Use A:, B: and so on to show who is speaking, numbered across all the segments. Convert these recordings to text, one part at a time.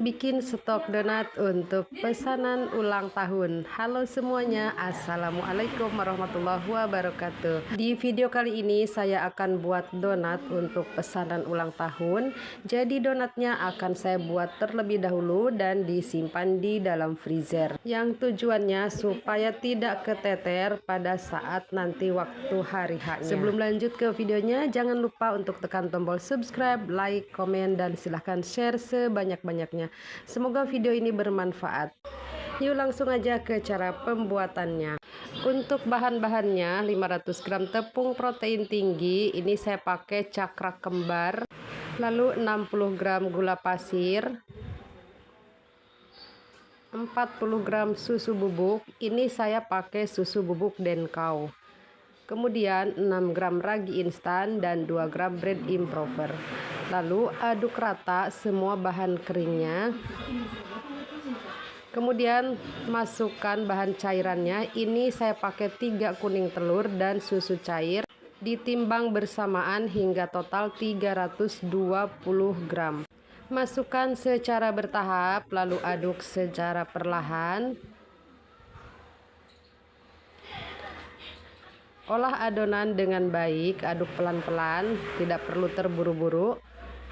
A: bikin stok donat untuk pesanan ulang tahun. Halo semuanya, assalamualaikum warahmatullahi wabarakatuh. Di video kali ini saya akan buat donat untuk pesanan ulang tahun. Jadi donatnya akan saya buat terlebih dahulu dan disimpan di dalam freezer, yang tujuannya supaya tidak keteter pada saat nanti waktu hari H-nya. Sebelum lanjut ke videonya, jangan lupa untuk tekan tombol subscribe, like, komen, dan silahkan share sebanyak-banyaknya. Semoga video ini bermanfaat. Yuk langsung aja ke cara pembuatannya. Untuk bahan-bahannya, 500 gram tepung protein tinggi, ini saya pakai cakra kembar. Lalu 60 gram gula pasir, 40 gram susu bubuk, ini saya pakai susu bubuk Denkau. Kemudian 6 gram ragi instan dan 2 gram bread improver. Lalu aduk rata semua bahan keringnya. Kemudian masukkan bahan cairannya. Ini saya pakai 3 kuning telur dan susu cair. Ditimbang bersamaan hingga total 320 gram. Masukkan secara bertahap, lalu aduk secara perlahan. Olah adonan dengan baik, aduk pelan-pelan, tidak perlu terburu-buru,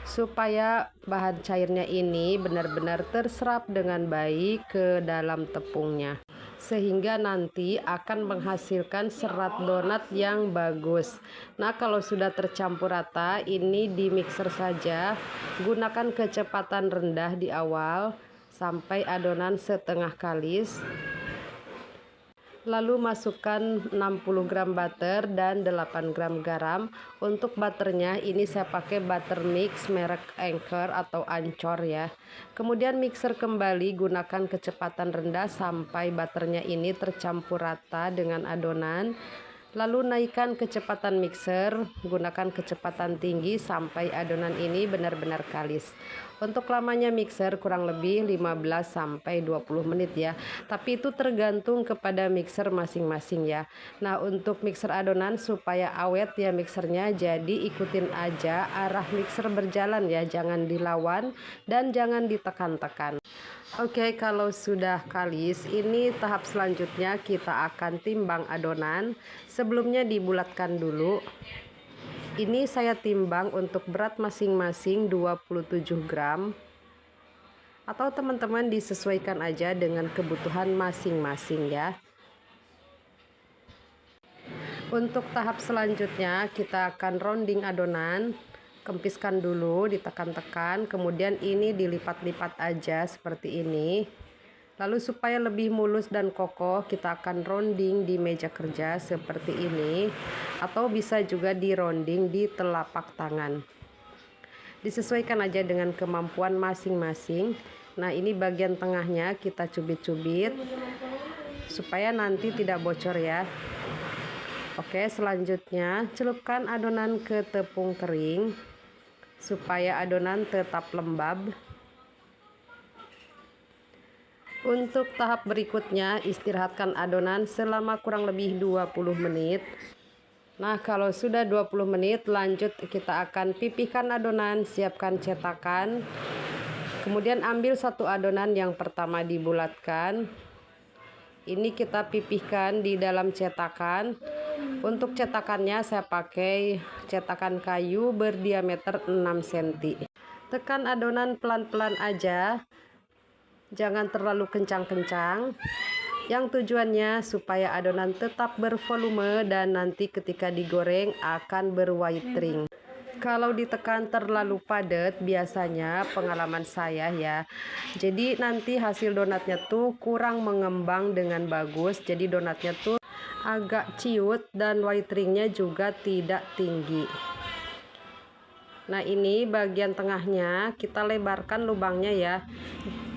A: supaya bahan cairnya ini benar-benar terserap dengan baik ke dalam tepungnya, sehingga nanti akan menghasilkan serat donat yang bagus. Nah, kalau sudah tercampur rata, ini di mixer saja, gunakan kecepatan rendah di awal sampai adonan setengah kalis. Lalu masukkan 60 gram butter dan 8 gram garam. Untuk butternya ini saya pakai butter mix merek Anchor atau Ancor ya. Kemudian mixer kembali, gunakan kecepatan rendah sampai butternya ini tercampur rata dengan adonan. Lalu naikkan kecepatan mixer, gunakan kecepatan tinggi sampai adonan ini benar-benar kalis. Untuk lamanya mixer kurang lebih 15-20 menit ya. Tapi itu tergantung kepada mixer masing-masing ya. Nah, untuk mixer adonan supaya awet ya mixernya, jadi ikutin aja arah mixer berjalan ya, jangan dilawan dan jangan ditekan-tekan. Oke, kalau sudah kalis, ini tahap selanjutnya kita akan timbang adonan. Sebelumnya dibulatkan dulu. Ini saya timbang untuk berat masing-masing 27 gram. Atau teman-teman disesuaikan aja dengan kebutuhan masing-masing ya. Untuk tahap selanjutnya kita akan rounding adonan. Kempiskan dulu, ditekan-tekan, kemudian ini dilipat-lipat aja seperti ini. Lalu supaya lebih mulus dan kokoh, kita akan rounding di meja kerja seperti ini, atau bisa juga di rounding di telapak tangan. Disesuaikan aja dengan kemampuan masing-masing. Nah, ini bagian tengahnya kita cubit-cubit supaya nanti tidak bocor ya. Oke, selanjutnya celupkan adonan ke tepung kering supaya adonan tetap lembab. Untuk tahap berikutnya, istirahatkan adonan selama kurang lebih 20 menit. Nah, kalau sudah 20 menit, lanjut kita akan pipihkan adonan, siapkan cetakan. Kemudian ambil satu adonan yang pertama dibulatkan. Ini kita pipihkan di dalam cetakan. Untuk cetakannya saya pakai cetakan kayu berdiameter 6 cm. Tekan adonan pelan-pelan aja, jangan terlalu kencang-kencang. Yang tujuannya supaya adonan tetap bervolume dan nanti ketika digoreng akan berwhitering. Kalau ditekan terlalu padat, biasanya pengalaman saya ya, jadi nanti hasil donatnya tuh kurang mengembang dengan bagus. Jadi donatnya tuh agak ciut dan whiteringnya juga tidak tinggi. Nah, ini bagian tengahnya kita lebarkan lubangnya ya,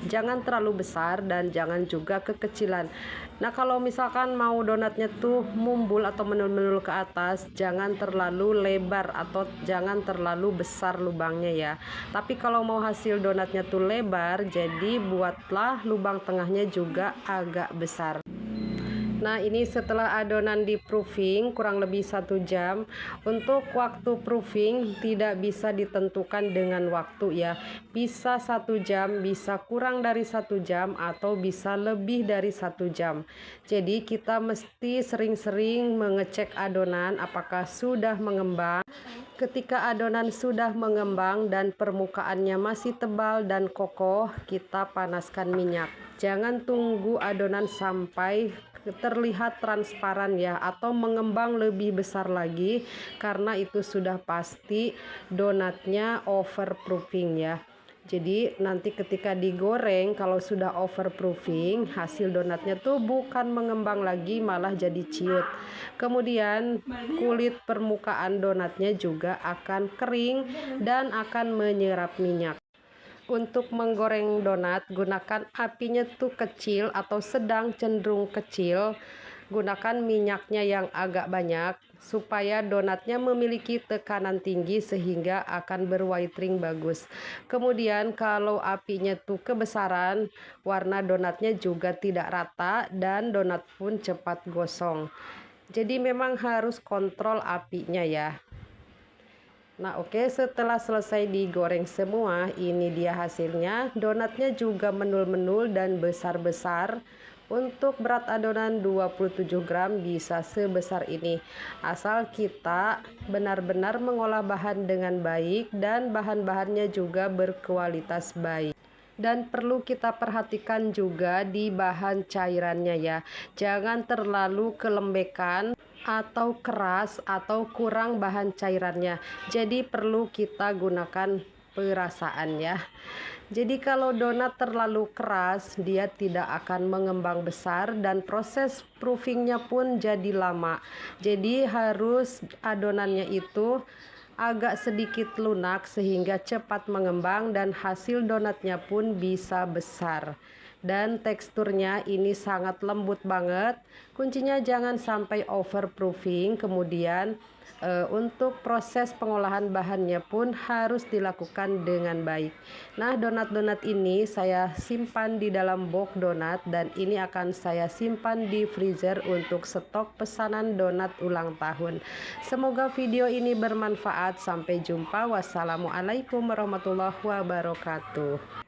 A: jangan terlalu besar dan jangan juga kekecilan. Nah, kalau misalkan mau donatnya tuh mumbul atau menul-menul ke atas, jangan terlalu lebar atau jangan terlalu besar lubangnya ya. Tapi kalau mau hasil donatnya tuh lebar, jadi buatlah lubang tengahnya juga agak besar. Nah, ini setelah adonan di proofing kurang lebih 1 jam. Untuk waktu proofing tidak bisa ditentukan dengan waktu ya. Bisa 1 jam, bisa kurang dari 1 jam, atau bisa lebih dari 1 jam. Jadi kita mesti sering-sering mengecek adonan apakah sudah mengembang. Ketika adonan sudah mengembang dan permukaannya masih tebal dan kokoh, kita panaskan minyak. Jangan tunggu adonan sampai terlihat transparan ya, atau mengembang lebih besar lagi, karena itu sudah pasti donatnya overproofing ya. Jadi nanti ketika digoreng, kalau sudah overproofing, hasil donatnya tuh bukan mengembang lagi, malah jadi ciut. Kemudian kulit permukaan donatnya juga akan kering dan akan menyerap minyak. Untuk menggoreng donat, gunakan apinya tuh kecil atau sedang cenderung kecil. Gunakan minyaknya yang agak banyak supaya donatnya memiliki tekanan tinggi sehingga akan berwhitering bagus. Kemudian kalau apinya tuh kebesaran, warna donatnya juga tidak rata dan donat pun cepat gosong. Jadi memang harus kontrol apinya ya. Nah, oke, setelah selesai digoreng semua, ini dia hasilnya. Donatnya juga menul-menul dan besar-besar. Untuk berat adonan 27 gram bisa sebesar ini. Asal kita benar-benar mengolah bahan dengan baik dan bahan-bahannya juga berkualitas baik. Dan perlu kita perhatikan juga di bahan cairannya ya. Jangan terlalu kelembekan atau keras atau kurang bahan cairannya. Jadi perlu kita gunakan perasaan ya. Jadi kalau donat terlalu keras, dia tidak akan mengembang besar dan proses proofingnya pun jadi lama. Jadi harus adonannya itu agak sedikit lunak sehingga cepat mengembang dan hasil donatnya pun bisa besar. Dan teksturnya ini sangat lembut banget. Kuncinya jangan sampai overproofing. Kemudian untuk proses pengolahan bahannya pun harus dilakukan dengan baik. Nah, donat-donat ini saya simpan di dalam box donat dan ini akan saya simpan di freezer untuk stok pesanan donat ulang tahun. Semoga video ini bermanfaat. Sampai jumpa. Wassalamualaikum warahmatullahi wabarakatuh.